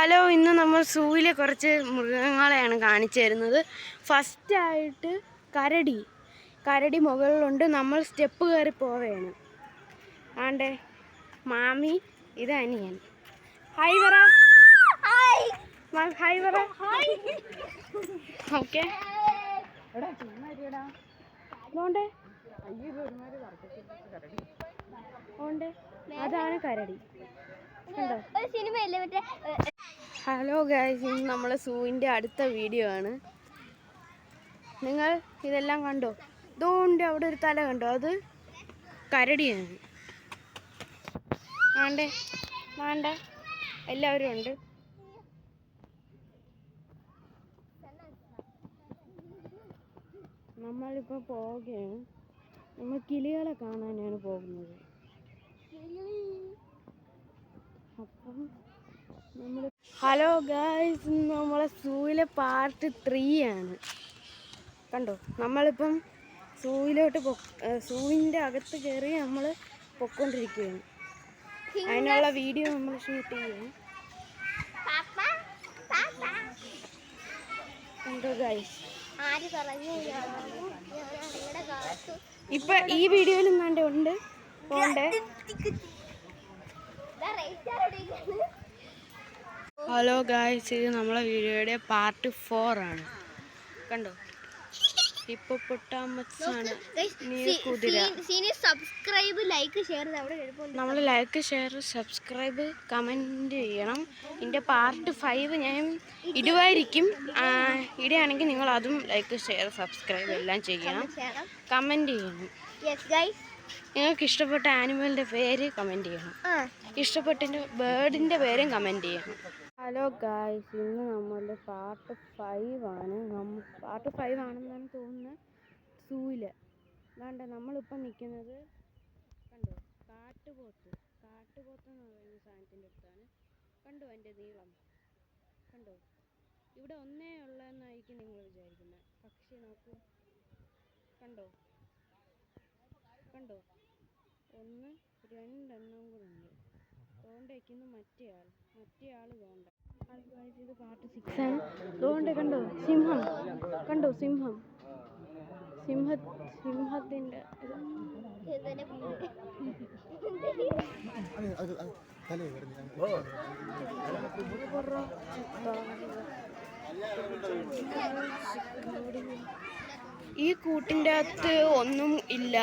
Hello, ഇന്ന് നമ്മൾ സൂവിലെ കുറച്ച് മൃഗങ്ങളെയാണ് കാണിച്ചു തരുന്നത്. ഫസ്റ്റായിട്ട് കരടി മുകളിലുണ്ട്. നമ്മൾ സ്റ്റെപ്പ് കയറി പോവുകയാണ്. ആണ്ടേ മാമി, ഇത് അനിയൻ. ഹായ് പറ. ഹായ് പറ. ഓക്കെ. അതാണ് കരടി. ഹലോ ഗൈസ്, ഇന്ന് നമ്മൾ സൂവിൻ്റെ അടുത്ത വീഡിയോ ആണ്. നിങ്ങൾ ഇതെല്ലാം കണ്ടോ? ഇതുകൊണ്ട് അവിടെ ഒരു തല കണ്ടോ? അത് കരടിയാണ്. വേണ്ട എല്ലാവരും ഉണ്ട്. നമ്മളിപ്പോൾ പോവുകയാണ്. നമ്മൾ കിളികളെ കാണാനാണ് പോകുന്നത്. അപ്പം ഹലോ ഗായ്സ്, നമ്മളെ സൂവിലെ പാർട്ട് 3 ആണ്. കണ്ടോ? നമ്മളിപ്പം സൂവിൻ്റെ അകത്ത് കയറി നമ്മൾ പൊയ്ക്കൊണ്ടിരിക്കുകയാണ്. അതിനുള്ള വീഡിയോ നമ്മൾ ഷൂട്ട് ചെയ്യും. കണ്ടോ ഗായ്സ്? ഇപ്പൊ ഈ വീഡിയോയിലും ഉണ്ട് പോണ്ടേ. ഹലോ ഗായ്സ്, ഇത് നമ്മളെ വീഡിയോയുടെ പാർട്ട് 4 ആണ്. കണ്ടോ? ഹിപ്പോപ്പൊട്ടാമസാണ് കുതിര. നമ്മൾ ലൈക്ക്, ഷെയർ, സബ്സ്ക്രൈബ്, കമൻറ്റ് ചെയ്യണം. ഇതിൻ്റെ പാർട്ട് 5 ഞാൻ ഇടുമായിരിക്കും. ഇടുകയാണെങ്കിൽ നിങ്ങൾ അതും ലൈക്ക്, ഷെയർ, സബ്സ്ക്രൈബ് എല്ലാം ചെയ്യണം. കമൻറ്റ് ചെയ്യണം. നിങ്ങൾക്ക് ഇഷ്ടപ്പെട്ട ആനിമലിൻ്റെ പേര് കമൻറ്റ് ചെയ്യണം. ഇഷ്ടപ്പെട്ട ബേർഡിൻ്റെ പേരും കമൻറ്റ് ചെയ്യണം. ഹലോ ഗായ്സ്, ഇന്ന് നമ്മളുടെ പാർട്ട് 5 ആണ്. പാർട്ട് 5 ആണെന്നാണ് തോന്നുന്നത്. സൂവില് നമ്മളിപ്പം നിൽക്കുന്നത് കണ്ടോ? കാട്ടുപോത്ത് എന്ന് പറയുന്ന സാധനത്തിൻ്റെ അടുത്താണ്. കണ്ടോ എൻ്റെ നീളം? കണ്ടോ? ഇവിടെ ഒന്നേ ഉള്ളതെന്നായിരിക്കും നിങ്ങൾ വിചാരിക്കുന്നത്. പക്ഷേ നോക്കൂ, കണ്ടോ? 1 2 എണ്ണം കൂടെ ഉണ്ട്. തോണ്ടയ്ക്കുന്നു മറ്റേ ആൾ തോണ്ട. ഇത് പാർട്ട് 6 ആണ്. തോണ്ട കണ്ടോ? സിംഹത്തിൻ്റെ ഈ കൂട്ടിൻ്റെ അകത്ത് ഒന്നും ഇല്ല.